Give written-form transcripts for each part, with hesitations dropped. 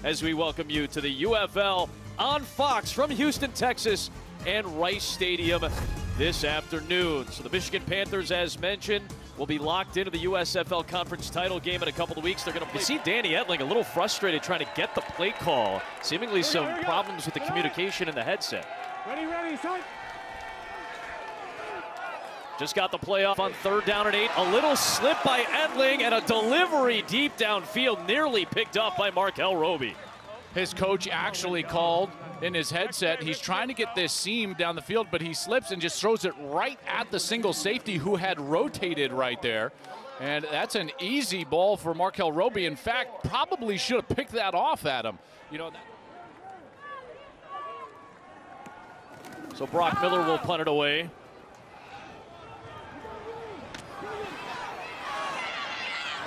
as we welcome you to the UFL on Fox from Houston, Texas, and Rice Stadium this afternoon. So the Michigan Panthers, as mentioned, will be locked into the USFL Conference title game in a couple of weeks. They're going to see Danny Etling a little frustrated trying to get the play call. Seemingly some problems with the communication in the headset. Ready, son. Just got the play off on 3rd down and 8. A little slip by Etling and a delivery deep downfield, nearly picked off by Markel Roby. His coach actually called in his headset. He's trying to get this seam down the field, but he slips and just throws it right at the single safety who had rotated right there. And that's an easy ball for Markel Roby. In fact, probably should have picked that off at him. You know. So Brock Miller will punt it away.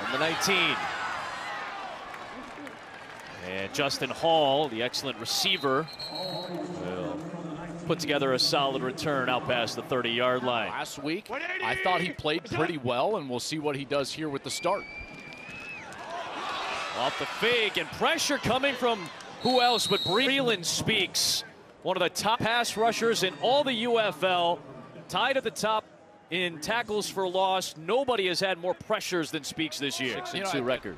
On the 19. And Justin Hall, the excellent receiver, will put together a solid return out past the 30-yard line. Last week, I thought he played pretty well, and we'll see what he does here with the start. Off the fake, and pressure coming from who else but Breland Speaks, one of the top pass rushers in all the UFL, tied at the top in tackles for loss. Nobody has had more pressures than Speaks this year. 6-2 record.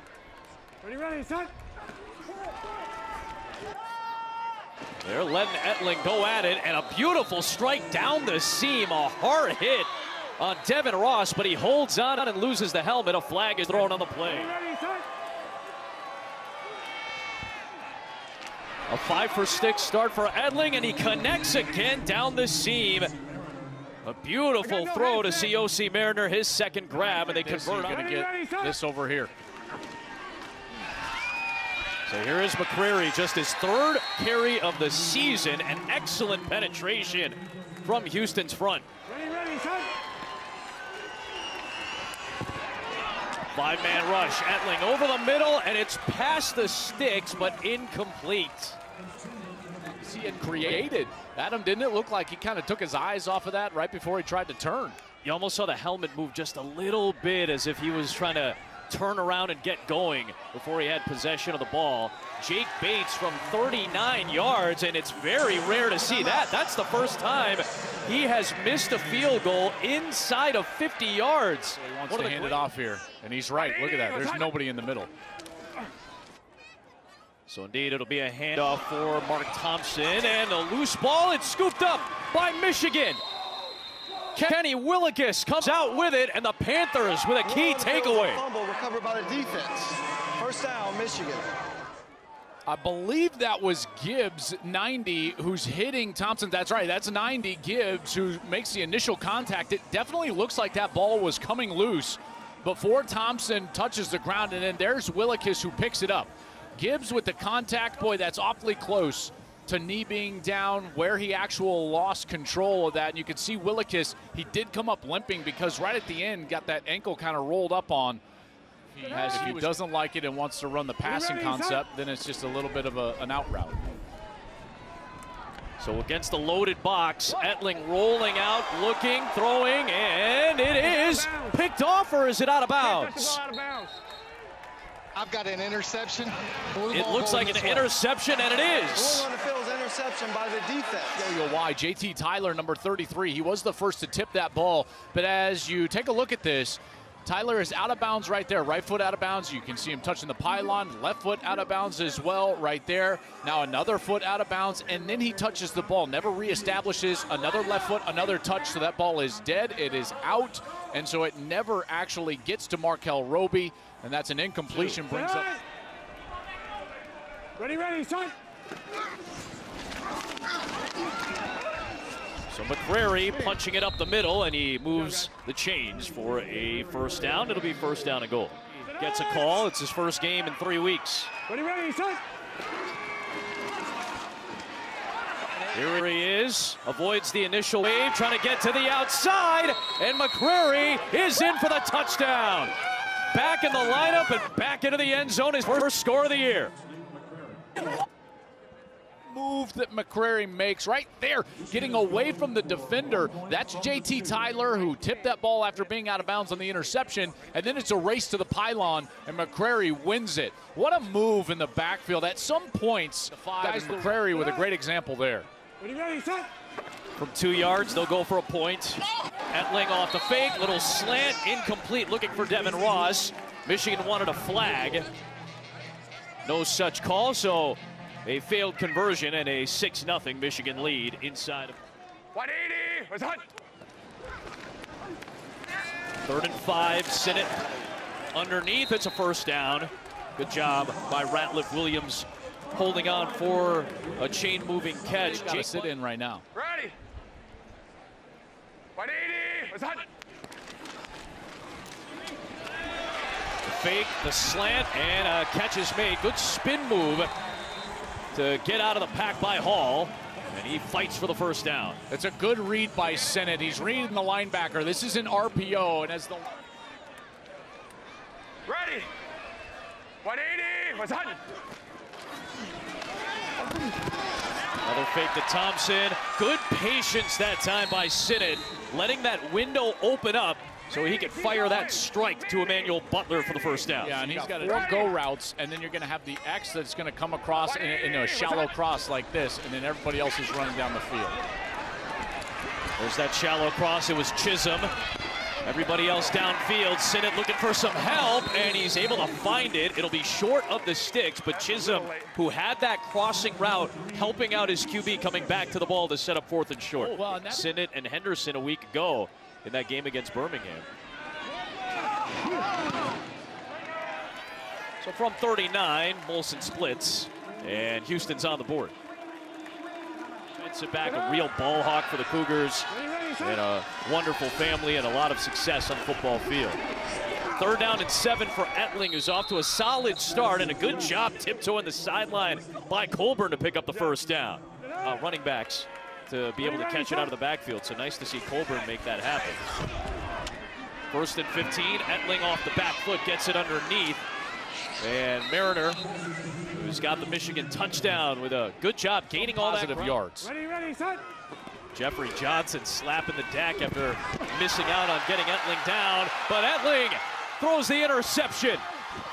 Ready, son. They're letting Etling go at it, and a beautiful strike down the seam. A hard hit on Devin Ross, but he holds on and loses the helmet. A flag is thrown on the play. A 5-for-6 start for Etling, and he connects again down the seam. A beautiful throw to C.O.C. Mariner, his second grab, and they convert on to get this over here. So here is McCreary, just his 3rd carry of the season. An excellent penetration from Houston's front. Ready, son. 5-man rush, Etling over the middle, and it's past the sticks, but incomplete. He had created. Adam, didn't it look like he kind of took his eyes off of that right before he tried to turn? You almost saw the helmet move just a little bit as if he was trying to turn around and get going before he had possession of the ball. Jake Bates from 39 yards, and it's very rare to see that. That's the first time he has missed a field goal inside of 50 yards. He wants to hand it off here, and he's right. Look at that. There's nobody in the middle. So indeed, it'll be a handoff for Mark Thompson, and a loose ball. It's scooped up by Michigan. Kenny Willikis comes out with it, and the Panthers with a key takeaway. Fumble recovered by the defense. First down, Michigan. I believe that was Gibbs, 90, who's hitting Thompson. That's right, that's 90, Gibbs, who makes the initial contact. It definitely looks like that ball was coming loose before Thompson touches the ground, and then there's Willikis who picks it up. Gibbs with the contact, boy, that's awfully close to knee being down where he actually lost control of that. And you can see Willikis, he did come up limping because right at the end got that ankle kind of rolled up on. If he doesn't like it and wants to run the passing concept, then it's just a little bit of an out route. So against the loaded box, Etling rolling out, looking, throwing, and it is picked off, or is it out of bounds? I've got an interception. It looks like an interception, and it is. On the field is interception by the defense. Show you why. JT Tyler, number 33, he was the first to tip that ball. But as you take a look at this, Tyler is out of bounds right there. Right foot out of bounds. You can see him touching the pylon. Left foot out of bounds as well right there. Now another foot out of bounds, and then he touches the ball. Never reestablishes. Another left foot, another touch, so that ball is dead. It is out, and so it never actually gets to Markel Roby. And that's an incompletion. Brings up. Ready, son. So McCreary punching it up the middle, and he moves the chains for a first down. It'll be first down and goal. Gets a call. It's his first game in 3 weeks. Ready, son. Here he is. Avoids the initial wave, trying to get to the outside, and McCreary is in for the touchdown. Back in the lineup and back into the end zone, his first score of the year. move that McCrary makes right there, getting away from the defender. That's JT Tyler, who tipped that ball after being out of bounds on the interception, and then it's a race to the pylon, and McCrary wins it. What a move in the backfield. At some points, guys, McCrary with a great example there. Ready, set. From 2 yards, they'll go for a point. Etling off the fake, little slant, incomplete, looking for Devin Ross. Michigan wanted a flag. No such call, so a failed conversion and a 6-0 Michigan lead inside of 180, was hot. 3rd and 5, Sinnott underneath, it's a first down. Good job by Ratliff Williams holding on for a chain-moving catch. Got to sit in right now. Ready. 180, was hot. Fake, the slant, and a catch is made. Good spin move to get out of the pack by Hall, and he fights for the first down. It's a good read by Sinnott. He's reading the linebacker. This is an RPO, and as the... Ready. 180, was hot. Another fake to Thompson. Good patience that time by Sinnott, letting that window open up so he could fire that strike to Emmanuel Butler for the first down. Yeah, and he's got 4 go routes, and then you're going to have the X that's going to come across in a shallow cross like this, and then everybody else is running down the field. There's that shallow cross. It was Chisholm. Everybody else downfield. Sinnott looking for some help, and he's able to find it. It'll be short of the sticks, but Chisholm, who had that crossing route, helping out his QB coming back to the ball to set up 4th and short. Oh, well, Sinnott and Henderson a week ago in that game against Birmingham. So from 39, Molson splits, and Houston's on the board. Sit back, a real ball hawk for the Cougars, and a wonderful family and a lot of success on the football field. 3rd down and 7 for Etling, who's off to a solid start, and a good job tiptoeing the sideline by Colburn to pick up the first down. Running backs to be able to catch it out of the backfield, so nice to see Colburn make that happen. 1st and 15, Etling off the back foot, gets it underneath, and Mariner, who's got the Michigan touchdown with a good job gaining all that positive yards. Ready, set. Jeffrey Johnson slapping the deck after missing out on getting Etling down, but Etling throws the interception.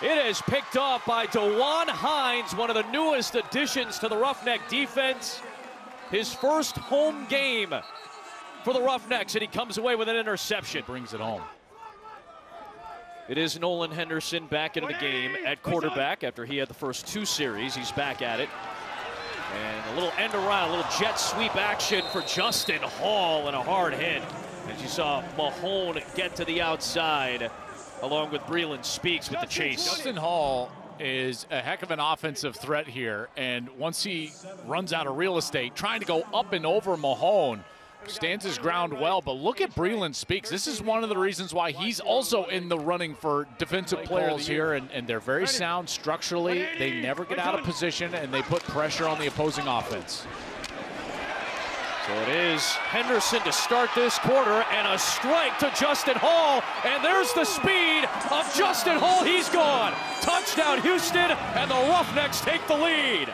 It is picked off by DeJuan Hines, one of the newest additions to the Roughneck defense. His first home game for the Roughnecks, and he comes away with an interception. Brings it home. It is Nolan Henderson back into the game at quarterback after he had the first 2 series. He's back at it. And a little end around, a little jet sweep action for Justin Hall, and a hard hit. As you saw Mahone get to the outside along with Breland Speaks with the chase. Justin Hall is a heck of an offensive threat here, and once he runs out of real estate, trying to go up and over Mahone, stands his ground well. But look at Breland Speaks. This is one of the reasons why he's also in the running for defensive players here, and they're very sound structurally. They never get out of position, and they put pressure on the opposing offense. So it is Henderson to start this quarter, and a strike to Justin Hall, and there's the speed of Justin Hall. He's gone. Touchdown Houston, and the Roughnecks take the lead.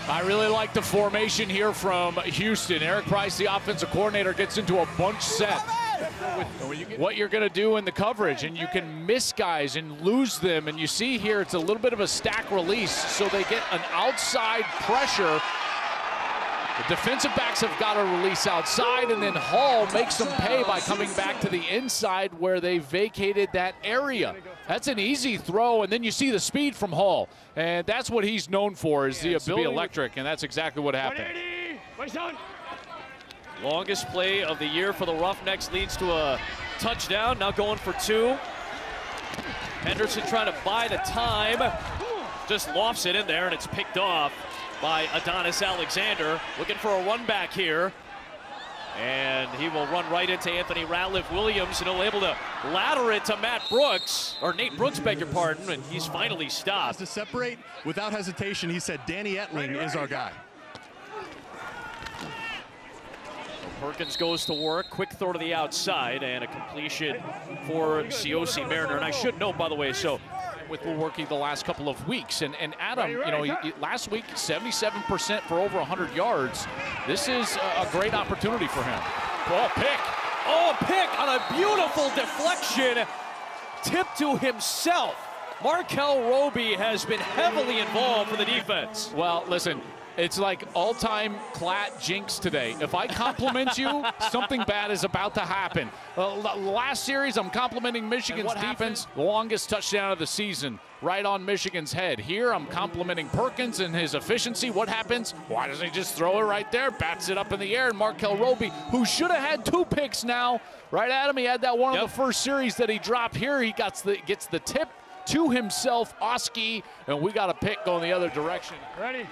I really like the formation here from Houston. Eric Price, the offensive coordinator, gets into a bunch set. What you're going to do in the coverage, and you can miss guys and lose them. And you see here it's a little bit of a stack release, so they get an outside pressure. The defensive backs have got to release outside, and then Hall makes them pay by coming back to the inside where they vacated that area. That's an easy throw, and then you see the speed from Hall, and that's what he's known for, is the ability to be electric, and that's exactly what happened. Longest play of the year for the Roughnecks leads to a touchdown, now going for 2. Henderson trying to buy the time, just lofts it in there, and it's picked off by Adonis Alexander, looking for a run back here. And he will run right into Anthony Ratliff Williams, and he'll able to ladder it to Matt Brooks, or Nate Brooks, beg your pardon, and he's finally stopped. To separate without hesitation, he said Danny Etling is our guy. Perkins goes to work, quick throw to the outside, and a completion for Cioce Mariner. And I should note, by the way, so with working the last couple of weeks. And Adam, you know, last week, 77% for over 100 yards. This is a great opportunity for him. Ball pick. Oh, pick on a beautiful deflection. Tip to himself. Markel Roby has been heavily involved for the defense. Well, listen, it's like all-time Klatt jinx today. If I compliment you, something bad is about to happen. Last series, I'm complimenting Michigan's defense. The longest touchdown of the season, right on Michigan's head. Here, I'm complimenting Perkins and his efficiency. What happens? Why doesn't he just throw it right there? Bats it up in the air, and Markel Roby, who should have had 2 picks now, right at him. He had that one of the first series that he dropped here. He gets the tip to himself, Oski, and we got a pick going the other direction. Ready?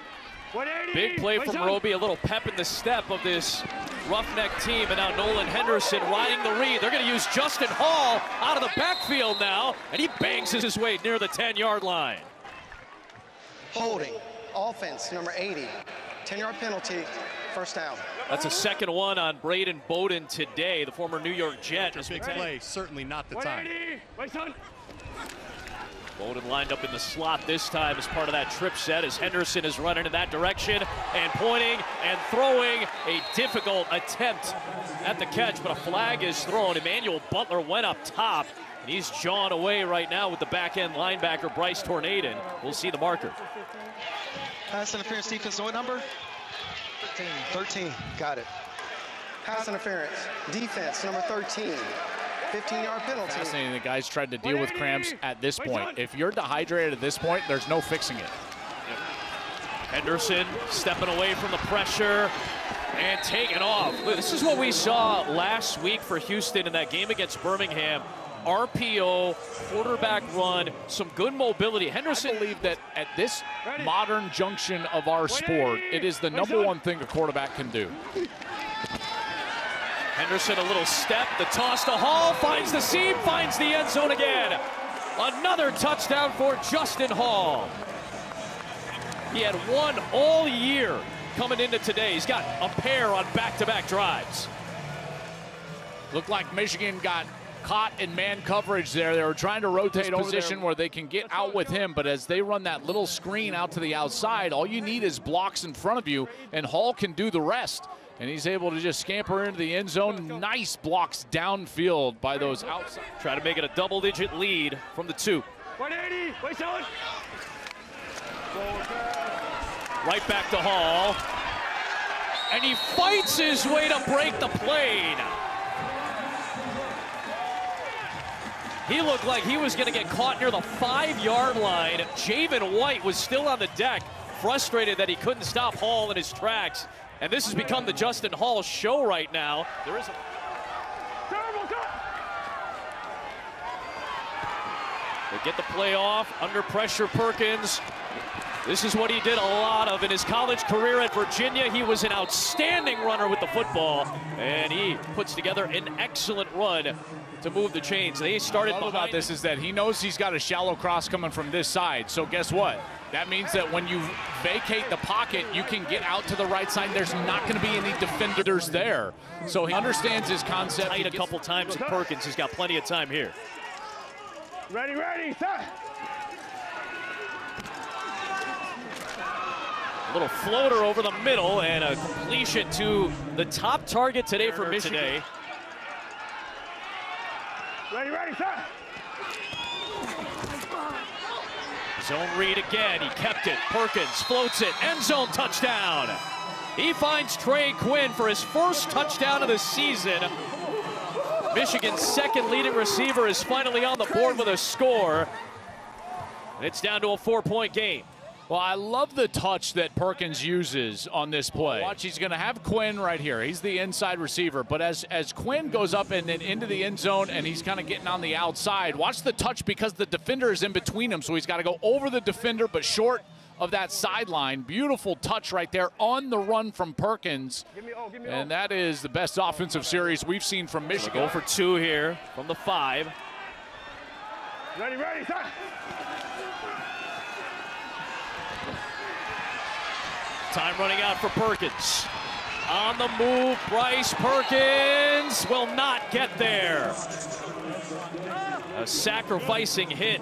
180. Big play from Roby, a little pep in the step of this Roughneck team, and now Nolan Henderson riding the read. They're going to use Justin Hall out of the backfield now, and he bangs his way near the 10-yard line. Holding. Offense, number 80. 10-yard penalty. First down. That's a second one on Braden Bowden today, the former New York Jet. Big play, certainly not the time. 180. Wait, son. Bowden lined up in the slot this time as part of that trip set as Henderson is running in that direction and pointing and throwing. A difficult attempt at the catch, but a flag is thrown. Emmanuel Butler went up top, and he's jawing away right now with the back-end linebacker, Bryce Tornadin. We'll see the marker. Pass interference defense, what number? 13. Got it. Pass interference defense, number 13. 15-yard penalty. Fascinating. The guys tried to deal with cramps at this point. If you're dehydrated at this point, there's no fixing it. Henderson stepping away from the pressure and taking off. This is what we saw last week for Houston in that game against Birmingham. RPO, quarterback run, some good mobility. Henderson, I believe that at this modern junction of our sport, it is the number one thing a quarterback can do. Henderson, a little step, the toss to Hall, finds the seam, finds the end zone again. Another touchdown for Justin Hall. He had one all year coming into today. He's got a pair on back-to-back drives. Looked like Michigan got caught in man coverage there. They were trying to rotate over position where they can get out with him, but as they run that little screen out to the outside, all you need is blocks in front of you, and Hall can do the rest. And he's able to just scamper into the end zone. Nice blocks downfield by those outside. Try to make it a double-digit lead from the 2. 180. Wait, son. Right back to Hall. And he fights his way to break the plane. He looked like he was going to get caught near the 5-yard line. Javen White was still on the deck, frustrated that he couldn't stop Hall in his tracks. And this has become the Justin Hall show right now. There is a... They get the play off, under pressure Perkins. This is what he did a lot of in his college career at Virginia. He was an outstanding runner with the football, and he puts together an excellent run to move the chains. They started behind. About this is that he knows he's got a shallow cross coming from this side. So guess what? That means that when you vacate the pocket, you can get out to the right side. There's not going to be any defenders there. So he understands his concept. Tight a couple times with Perkins. He's got plenty of time here. Ready, set. A little floater over the middle and a completion to the top target today for Michigan. Ready, set. Zone read again, he kept it, Perkins floats it, end zone touchdown. He finds Trey Quinn for his first touchdown of the season. Michigan's second leading receiver is finally on the board with a score. And it's down to a 4-point game. Well, I love the touch that Perkins uses on this play. Watch, he's going to have Quinn right here. He's the inside receiver. But as Quinn goes up and then into the end zone and he's kind of getting on the outside, watch the touch because the defender is in between him. So he's got to go over the defender but short of that sideline. Beautiful touch right there on the run from Perkins. And that is the best offensive series we've seen from Michigan. Go for 2 here from the 5. Ready, set. Time running out for Perkins. on the move. Bryce Perkins will not get there. A sacrificing hit.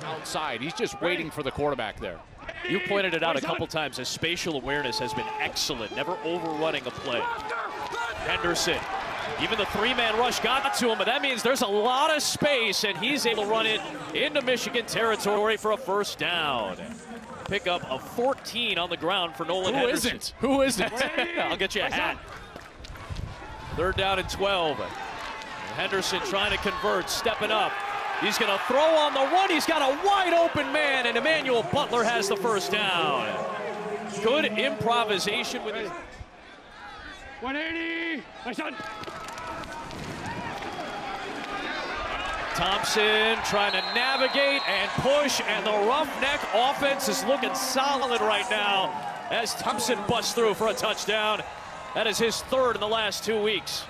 Outside, he's just waiting for the quarterback there. You pointed it out a couple times. His spatial awareness has been excellent, never overrunning a play. Henderson, even the three-man rush got to him, but that means there's a lot of space, and he's able to run it into Michigan territory for a first down. Pickup of 14 on the ground for Nolan Henderson. Who isn't? I'll get you a hat. 3rd down and 12. Henderson trying to convert, stepping up. He's going to throw on the run. He's got a wide open man, and Emmanuel Butler has the first down. Good improvisation with his... 180. My son. Thompson trying to navigate and push, and the Roughneck offense is looking solid right now as Thompson busts through for a touchdown. That is his 3rd in the last 2 weeks.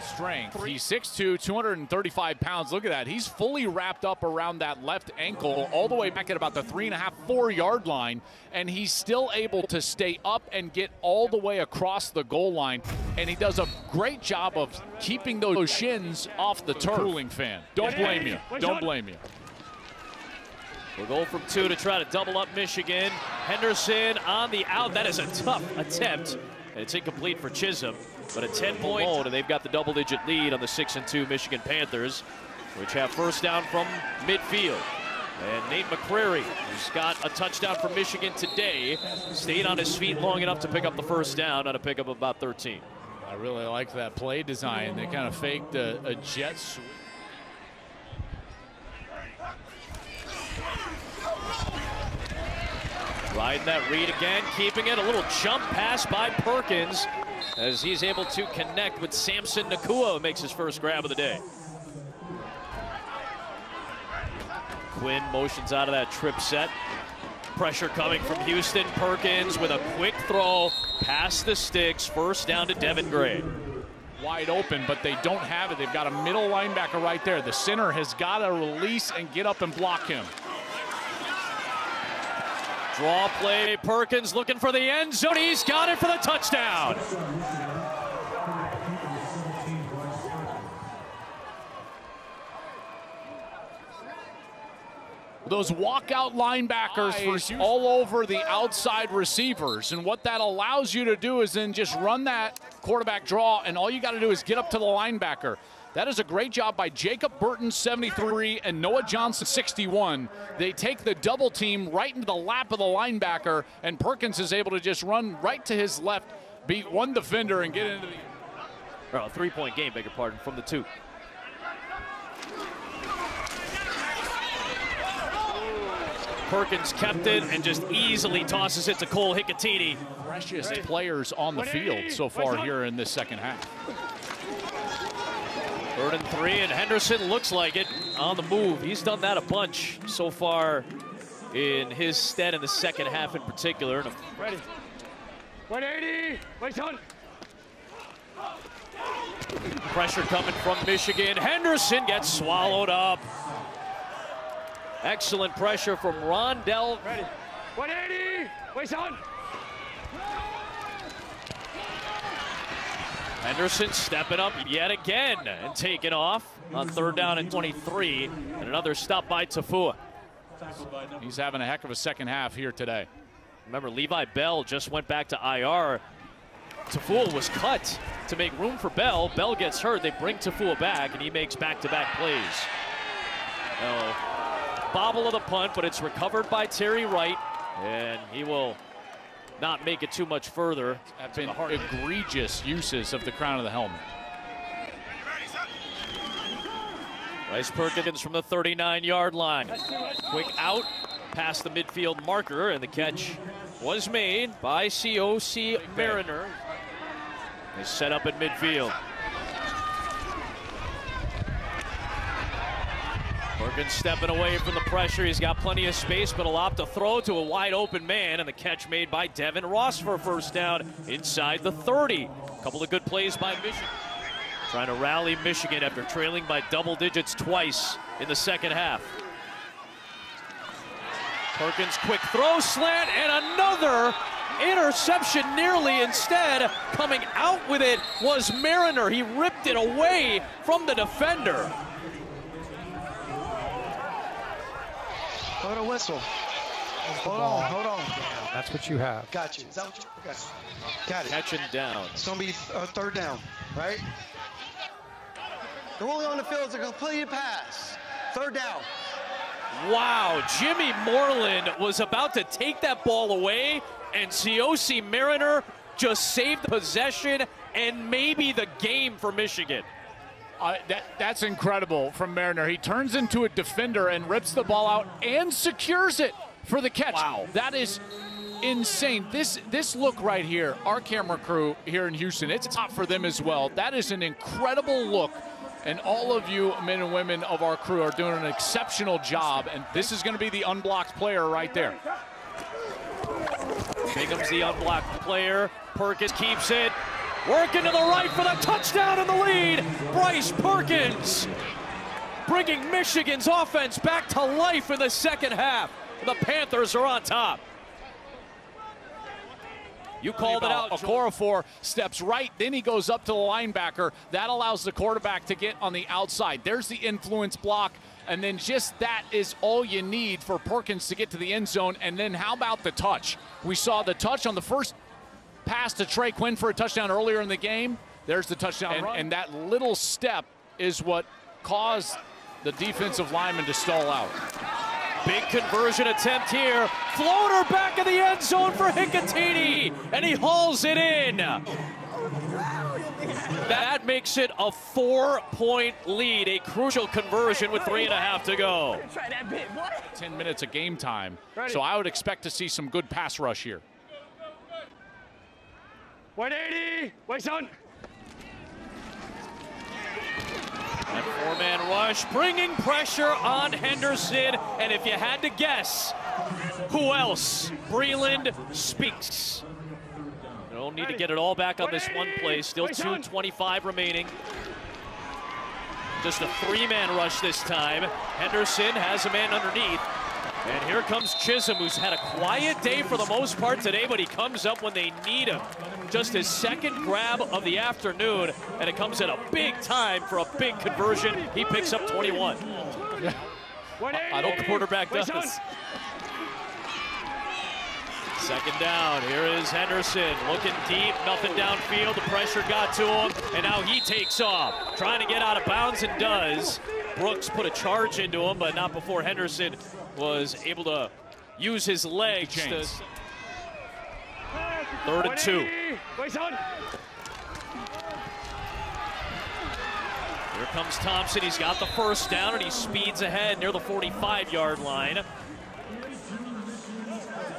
Strength. He's 6'2", 235 pounds. Look at that. He's fully wrapped up around that left ankle all the way back at about the 3.5, 4-yard line, and he's still able to stay up and get all the way across the goal line, and he does a great job of keeping those shins off the turf. Cooling fan. Don't blame you. Don't blame you. We'll go from 2 to try to double up Michigan. Henderson on the out. That is a tough attempt, and it's incomplete for Chisholm. But a 10-point hold, and they've got the double-digit lead on the 6-2 Michigan Panthers, which have first down from midfield. And Nate McCrary, who's got a touchdown for Michigan today, stayed on his feet long enough to pick up the first down on a pickup of about 13. I really like that play design. They kind of faked a jet sweep. Riding that read again, keeping it. A little jump pass by Perkins as he's able to connect with Samson Nakua, who makes his first grab of the day. Quinn motions out of that trip set. Pressure coming from Houston. Perkins with a quick throw past the sticks. First down to Devin Gray. Wide open, but they don't have it. They've got a middle linebacker right there. The center has got to release and get up and block him. Draw play, Perkins looking for the end zone. He's got it for the touchdown. Those walkout linebackers all over the outside receivers. And what that allows you to do is then just run that quarterback draw, and all you got to do is get up to the linebacker. That is a great job by Jacob Burton, 73, and Noah Johnson, 61. They take the double team right into the lap of the linebacker, and Perkins is able to just run right to his left, beat one defender, and get into the... A 3-point game, beg your pardon, from the 2. Perkins kept it and just easily tosses it to Cole Hicatini. Freshest players on the field so far here in this second half. 3rd and 3, and Henderson looks like it on the move. He's done that a bunch so far in his stead in the second half in particular. Ready. 180. Wait on. Pressure coming from Michigan. Henderson gets swallowed up. Excellent pressure from Rondell. Ready. 180. Wait on. Henderson stepping up yet again and taking off on 3rd down and 23. And another stop by Tafua. He's having a heck of a second half here today. Remember, Levi Bell just went back to IR. Tafua was cut to make room for Bell. Bell gets hurt. They bring Tafua back, and he makes back-to-back plays. Bobble of the punt, but it's recovered by Terry Wright, and he will not make it too much further. Have been egregious uses of the crown of the helmet. Bryce Perkins from the 39-yard line. Quick out past the midfield marker, and the catch was made by COC Mariner. They set up at midfield. Perkins stepping away from the pressure. He's got plenty of space, but will opt to throw to a wide open man, and the catch made by Devin Ross for a first down inside the 30. A couple of good plays by Michigan. Trying to rally Michigan after trailing by double digits twice in the second half. Perkins quick throw slant, and another Interception nearly. Instead, coming out with it was Mariner. He ripped it away from the defender. Hold on, whistle. Hold on. That's what you have. Got you. Is that what you got it. Catching down. It's going to be third down, right? The ruling on the field is a completed pass. Third down. Wow, Jimmy Moreland was about to take that ball away, and Cioce Mariner just saved the possession and maybe the game for Michigan. That's incredible from Mariner. He turns into a defender and rips the ball out and secures it for the catch. Wow. That is insane. This look right here, our camera crew here in Houston, it's top for them as well. That is an incredible look. And all of you men and women of our crew are doing an exceptional job. And this is going to be the unblocked player right there. Bingham's the unblocked player. Perkins keeps it. Working to the right for the touchdown in the lead. Bryce Perkins bringing Michigan's offense back to life in the second half. The Panthers are on top. You called it out. Okorafor steps right, then he goes up to the linebacker. That allows the quarterback to get on the outside. There's the influence block, and then just that is all you need for Perkins to get to the end zone. And then how about the touch? We saw the touch on the first pass to Trey Quinn for a touchdown earlier in the game. There's the touchdown run. And that little step is what caused the defensive lineman to stall out. Big conversion attempt here. Floater back in the end zone for Hicatini, and he hauls it in. That makes it a 4-point lead, a crucial conversion with 3.5 to go. 10 minutes of game time, so I would expect to see some good pass rush here. 180, wait, son. That four-man rush bringing pressure on Henderson, and if you had to guess, who else? Breland Speaks. You don't need to get it all back on this one play. Still 2:25 remaining. Just a three-man rush this time. Henderson has a man underneath. And here comes Chisholm, who's had a quiet day for the most part today, but he comes up when they need him. Just his second grab of the afternoon, and it comes at a big time for a big conversion. He picks up 21. Yeah. I don't the quarterback does. Second down, here is Henderson looking deep, nothing downfield, the pressure got to him, and now he takes off. Trying to get out of bounds and does. Brooks put a charge into him, but not before Henderson was able to use his legs. To... 3rd and 2. Wait, son. Here comes Thompson. He's got the first down, and he speeds ahead near the 45-yard line.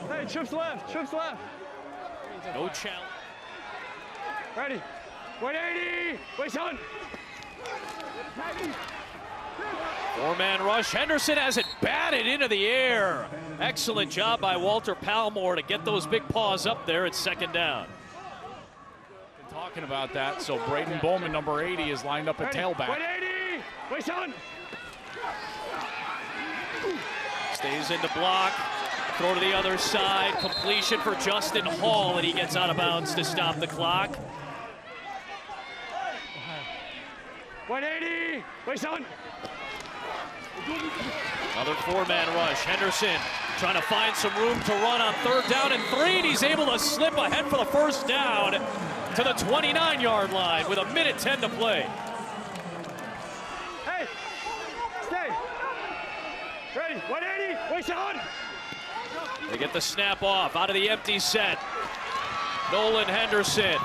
Hey, trips left, trips left. No challenge. Ready. 180, wait, son. Four-man rush. Henderson has it batted into the air. Excellent job by Walter Palmore to get those big paws up there at second down. Talking about that, so Braden Bowman, number 80, is lined up at tailback. 180, wait, son. Stays in the block. Throw to the other side. Completion for Justin Hall, and he gets out of bounds to stop the clock. 180, wait, son. Another four-man rush. Henderson trying to find some room to run on 3rd down and 3, and he's able to slip ahead for the first down to the 29-yard line with 1:10 to play. Hey, stay. Ready, 180, wait, son. They get the snap off out of the empty set. Nolan Henderson.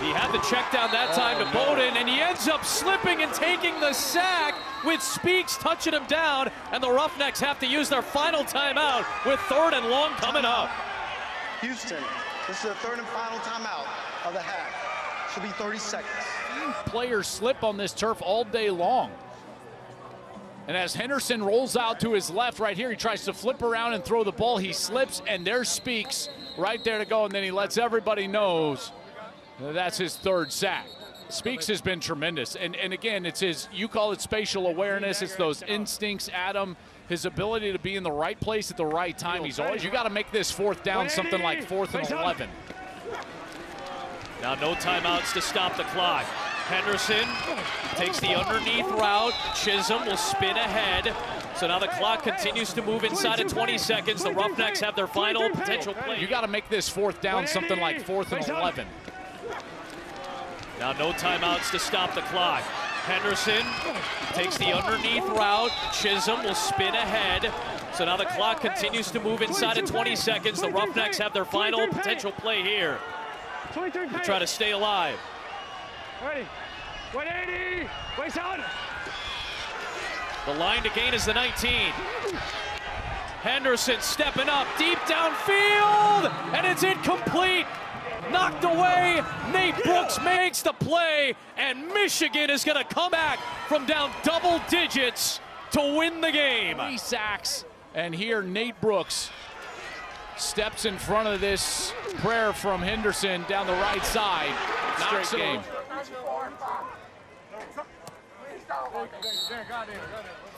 He had the check down that time to Bowden, and he ends up slipping and taking the sack with Speaks touching him down, and the Roughnecks have to use their final timeout with 3rd and long coming up. Houston, this is the 3rd and final timeout of the half. Should be 30 seconds. Players slip on this turf all day long. And as Henderson rolls out to his left right here, he tries to flip around and throw the ball. He slips, and there Speaks right there to go, and then he lets everybody know that's his 3rd sack. Speaks has been tremendous. And again, it's his, you call it spatial awareness. It's those instincts, Adam. His ability to be in the right place at the right time. He's always, you got to make this fourth down something like 4th and 11. Now no timeouts to stop the clock. Henderson takes the underneath route. Chisholm will spin ahead. So now the clock continues to move inside of 20 seconds. The Roughnecks have their final potential play. You got to make this fourth down something like 4th and 11. Now no timeouts to stop the clock. Henderson takes the underneath route. Chisholm will spin ahead. So now the clock continues to move inside of 20 seconds. The Roughnecks have their final potential play here to try to stay alive. Ready. 180. Waist out. The line to gain is the 19. Henderson stepping up deep downfield, and it's incomplete. Knocked away. Nate Brooks makes the play, and Michigan is going to come back from down double digits to win the game. 3 sacks, and here Nate Brooks steps in front of this prayer from Henderson down the right side. Knocks it game.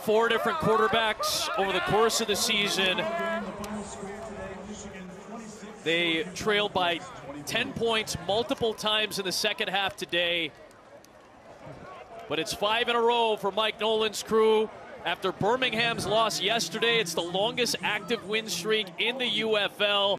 4 different quarterbacks over the course of the season. They trailed by 10 points multiple times in the second half today. But it's 5 in a row for Mike Nolan's crew. After Birmingham's loss yesterday, it's the longest active win streak in the UFL.